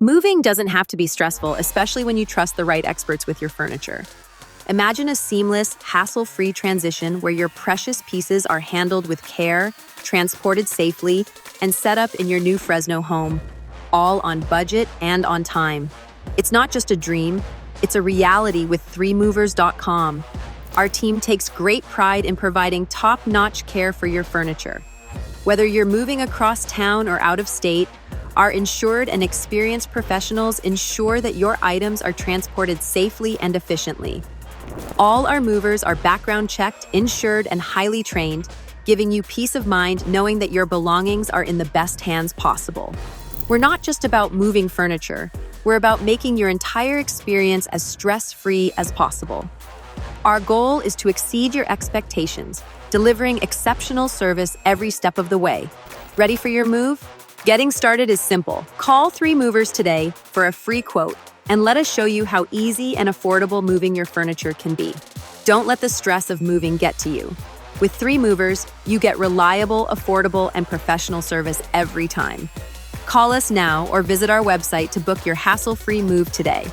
Moving doesn't have to be stressful, especially when you trust the right experts with your furniture. Imagine a seamless, hassle-free transition where your precious pieces are handled with care, transported safely, and set up in your new Fresno home, all on budget and on time. It's not just a dream, it's a reality with 3movers.com. Our team takes great pride in providing top-notch care for your furniture. Whether you're moving across town or out of state, our insured and experienced professionals ensure that your items are transported safely and efficiently. All our movers are background checked, insured, and highly trained, giving you peace of mind knowing that your belongings are in the best hands possible. We're not just about moving furniture, we're about making your entire experience as stress-free as possible. Our goal is to exceed your expectations, delivering exceptional service every step of the way. Ready for your move? Getting started is simple. Call 3Movers today for a free quote and let us show you how easy and affordable moving your furniture can be. Don't let the stress of moving get to you. With 3Movers, you get reliable, affordable, and professional service every time. Call us now or visit our website to book your hassle-free move today.